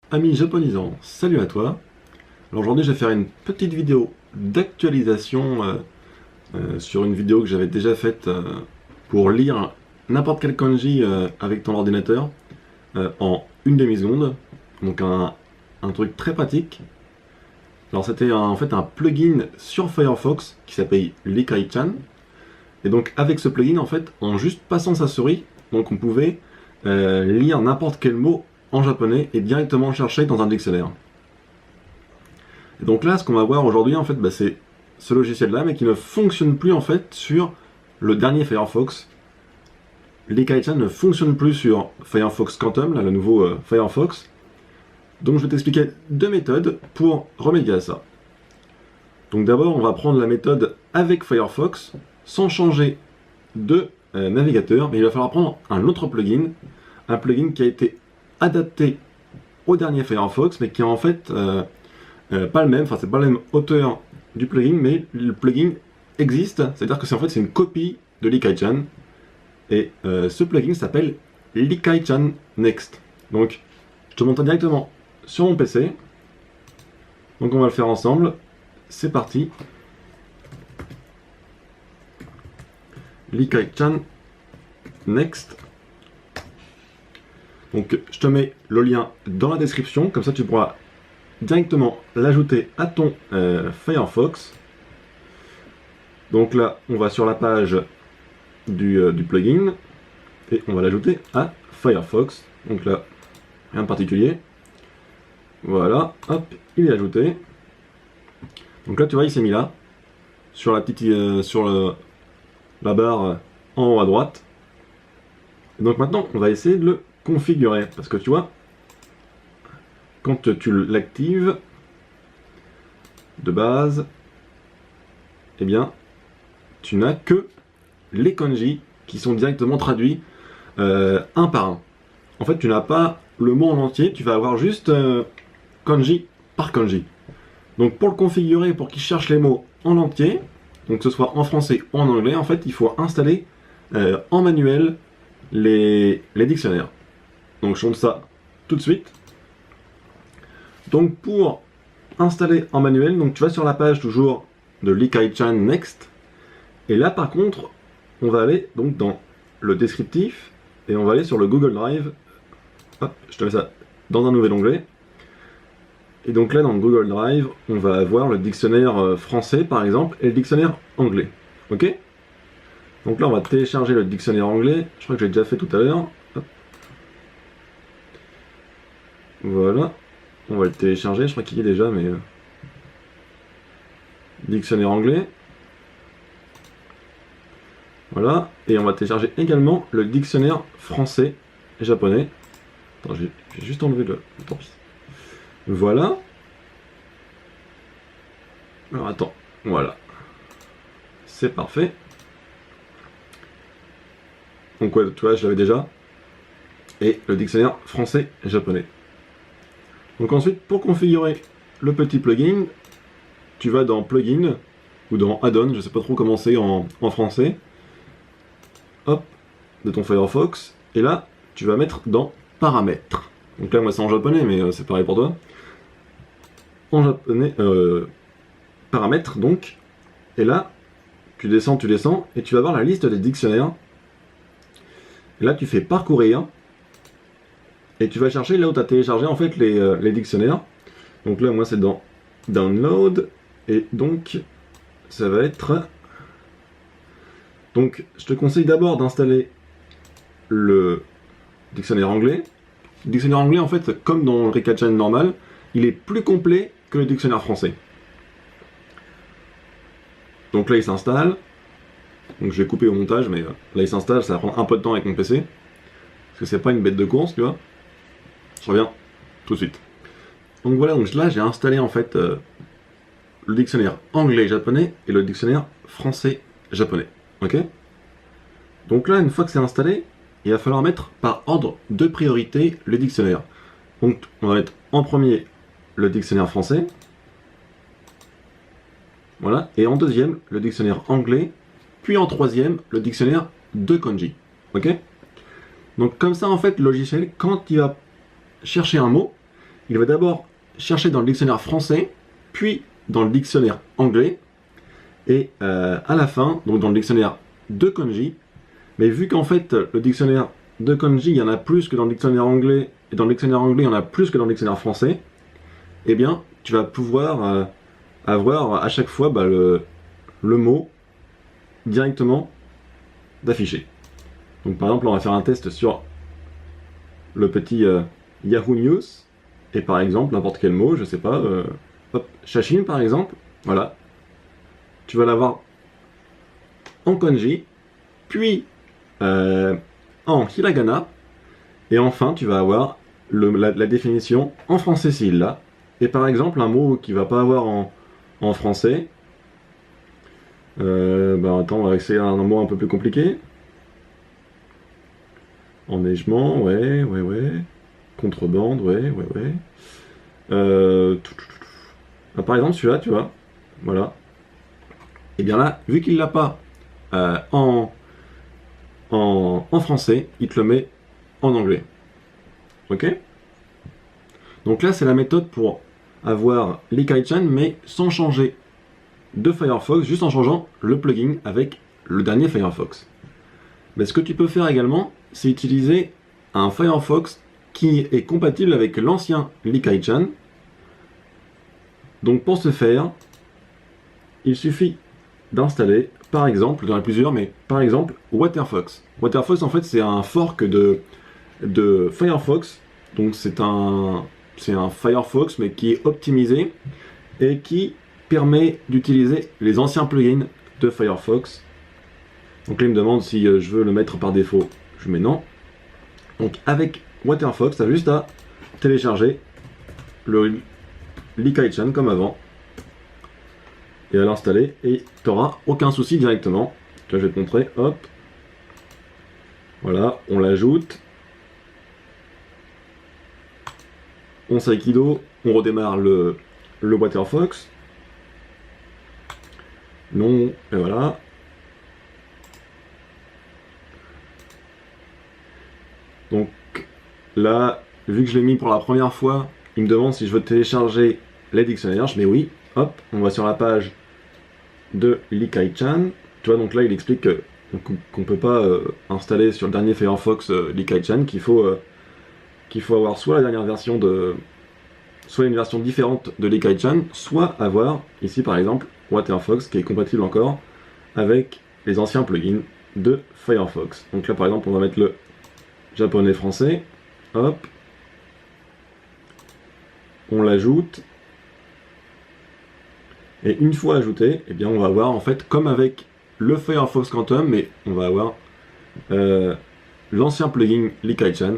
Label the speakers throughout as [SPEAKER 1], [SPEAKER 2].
[SPEAKER 1] Amis japonisants, salut à toi. Alors aujourd'hui je vais faire une petite vidéo d'actualisation sur une vidéo que j'avais déjà faite pour lire n'importe quel kanji avec ton ordinateur en une demi-seconde. Donc un truc très pratique. Alors c'était en fait un plugin sur Firefox qui s'appelle Likai-chan. Et donc avec ce plugin en fait, en juste passant sa souris, donc on pouvait lire n'importe quel mot en japonais et directement le chercher dans un dictionnaire. Et donc là, ce qu'on va voir aujourd'hui, en fait, c'est ce logiciel-là, mais qui ne fonctionne plus en fait sur le dernier Firefox. Likai-chan ne fonctionne plus sur Firefox Quantum, là, le nouveau Firefox. Donc je vais t'expliquer deux méthodes pour remédier à ça. Donc d'abord, on va prendre la méthode avec Firefox, sans changer de navigateur, mais il va falloir prendre un autre plugin, un plugin qui a été adapté au dernier Firefox, mais qui est en fait pas le même, enfin c'est pas la même hauteur du plugin, mais le plugin existe, c'est-à-dire que c'est une copie de Likai-chan, et ce plugin s'appelle Likai-chan Next. Donc je te montre directement sur mon PC, donc on va le faire ensemble, c'est parti. Likai-chan Next. Donc je te mets le lien dans la description, comme ça tu pourras directement l'ajouter à ton Firefox. Donc là, on va sur la page du plugin et on va l'ajouter à Firefox. Donc là, rien de particulier. Voilà, hop, il est ajouté. Donc là, tu vois, il s'est mis là, sur la petite, la barre en haut à droite. Et donc maintenant, on va essayer de le configurer, parce que tu vois, quand tu l'actives de base, eh bien, tu n'as que les kanji qui sont directement traduits un par un. En fait, tu n'as pas le mot en entier, tu vas avoir juste kanji par kanji. Donc pour le configurer, pour qu'il cherche les mots en entier, donc que ce soit en français ou en anglais, en fait, il faut installer en manuel les dictionnaires. Donc je montre ça tout de suite. Donc pour installer en manuel, donc tu vas sur la page toujours de Likai-chan Next. Et là par contre, on va aller donc dans le descriptif et on va aller sur le Google Drive. Hop, je te mets ça dans un nouvel onglet. Et donc là dans le Google Drive, on va avoir le dictionnaire français par exemple et le dictionnaire anglais. Ok? Donc là on va télécharger le dictionnaire anglais. Je crois que j'ai déjà fait tout à l'heure. Voilà. On va le télécharger, je crois qu'il y est déjà, mais... Dictionnaire anglais. Voilà. Et on va télécharger également le dictionnaire français et japonais. Attends, j'ai juste enlevé le... Tant pis. Voilà. Alors attends, voilà. C'est parfait. Donc ouais, tu vois, je l'avais déjà. Et le dictionnaire français et japonais. Donc ensuite, pour configurer le petit plugin, tu vas dans Plugin ou dans Add-on, je sais pas trop comment c'est en français. Hop, de ton Firefox. Et là, tu vas mettre dans Paramètres. Donc là, moi c'est en japonais, mais c'est pareil pour toi. En japonais, Paramètres donc. Et là, tu descends, et tu vas voir la liste des dictionnaires. Et là, tu fais Parcourir. Et tu vas chercher là où tu as téléchargé en fait les dictionnaires. Donc là, moi c'est dans Download. Et donc, ça va être... Donc, je te conseille d'abord d'installer le dictionnaire anglais. Le dictionnaire anglais, en fait, comme dans le Likai-chan normal, il est plus complet que le dictionnaire français. Donc là, il s'installe. Donc je vais couper au montage, mais là, il s'installe. Ça va prendre un peu de temps avec mon PC. Parce que c'est pas une bête de course, tu vois. Je reviens tout de suite. Donc voilà, donc là j'ai installé en fait le dictionnaire anglais-japonais et le dictionnaire français-japonais. Ok? Donc là, une fois que c'est installé, il va falloir mettre par ordre de priorité le dictionnaire. Donc on va mettre en premier le dictionnaire français. Voilà. Et en deuxième, le dictionnaire anglais. Puis en troisième, le dictionnaire de kanji. Ok? Donc comme ça, en fait, le logiciel, quand il va chercher un mot, il va d'abord chercher dans le dictionnaire français, puis dans le dictionnaire anglais, et à la fin, donc dans le dictionnaire de kanji, mais vu qu'en fait le dictionnaire de kanji, il y en a plus que dans le dictionnaire anglais, et dans le dictionnaire anglais, il y en a plus que dans le dictionnaire français, eh bien, tu vas pouvoir avoir à chaque fois le mot directement d'affiché. Donc par exemple, on va faire un test sur le petit Yahoo News, et par exemple, n'importe quel mot, je sais pas, hop, Shashin par exemple, voilà. Tu vas l'avoir en kanji, puis en hiragana, et enfin tu vas avoir la définition en français s'il l'a. Et par exemple, un mot qu'il va pas avoir en français, attends, on va essayer un mot un peu plus compliqué. Enneigement, ouais. Contrebande, ouais. Par exemple, celui-là, tu vois, voilà. Et bien là, vu qu'il l'a pas en français, il te le met en anglais. Ok? Donc là, c'est la méthode pour avoir l'Ikai-chan, mais sans changer de Firefox, juste en changeant le plugin avec le dernier Firefox. Mais ce que tu peux faire également, c'est utiliser un Firefox qui est compatible avec l'ancien l'Ikai-chan. Donc pour ce faire, il suffit d'installer, par exemple, il y en a plusieurs, mais par exemple, WaterFox. WaterFox, en fait, c'est un fork de Firefox. Donc c'est un Firefox, mais qui est optimisé et qui permet d'utiliser les anciens plugins de Firefox. Donc là, il me demande si je veux le mettre par défaut. Je mets non. Donc avec WaterFox, tu as juste à télécharger l'Ikai-chan comme avant et à l'installer et tu n'auras aucun souci directement. Là, je vais te montrer. Hop. Voilà, on l'ajoute. On s'aikido, on redémarre le WaterFox. Non, et voilà. Donc là, vu que je l'ai mis pour la première fois, il me demande si je veux télécharger les dictionnaires. Je mets oui. Hop, on va sur la page de l'Ikai-chan. Tu vois, donc là, il explique qu'on ne peut pas installer sur le dernier Firefox l'Ikai-chan, qu'il faut avoir soit la dernière version soit une version différente de l'Ikai-chan, soit avoir, ici par exemple, WaterFox, qui est compatible encore avec les anciens plugins de Firefox. Donc là, par exemple, on va mettre le japonais-français, hop, on l'ajoute, et une fois ajouté, eh bien on va avoir en fait comme avec le Firefox Quantum, mais on va avoir l'ancien plugin l'Ikai-chan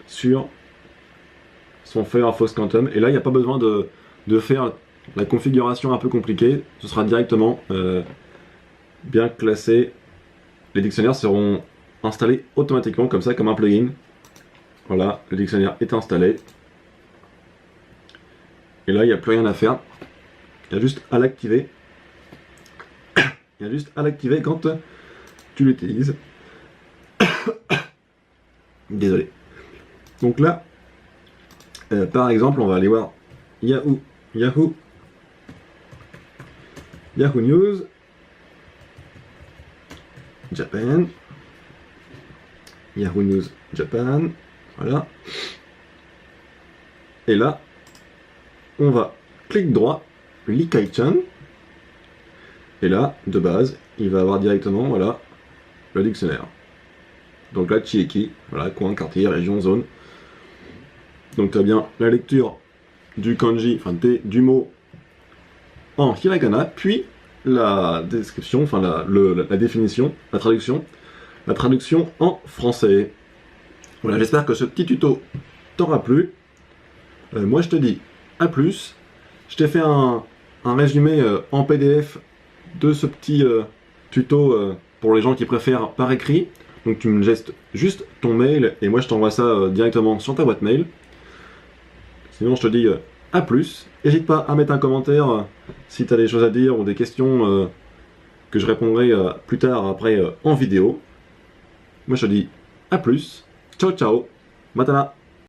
[SPEAKER 1] sur son Firefox Quantum, et là il n'y a pas besoin de faire la configuration un peu compliquée, ce sera directement bien classé, les dictionnaires seront installés automatiquement comme ça, comme un plugin. Voilà, le dictionnaire est installé. Et là, il n'y a plus rien à faire. Il y a juste à l'activer. Il y a juste à l'activer quand tu l'utilises. Désolé. Donc là, par exemple, on va aller voir Yahoo News Japan. Yahoo News Japan. Voilà. Et là, on va clic droit, l'Ikai-chan. Et là, de base, il va avoir directement, voilà, le dictionnaire. Donc là, Chieki, voilà, coin, quartier, région, zone. Donc tu as bien la lecture du kanji, enfin du mot en hiragana, puis la description, enfin la définition, la traduction en français. Voilà, j'espère que ce petit tuto t'aura plu. Moi je te dis à plus. Je t'ai fait un résumé en PDF de ce petit tuto pour les gens qui préfèrent par écrit. Donc tu me gestes juste ton mail et moi je t'envoie ça directement sur ta boîte mail. Sinon je te dis à plus. N'hésite pas à mettre un commentaire si tu as des choses à dire ou des questions que je répondrai plus tard après en vidéo. Moi je te dis à plus. Ciao ciao. Matana.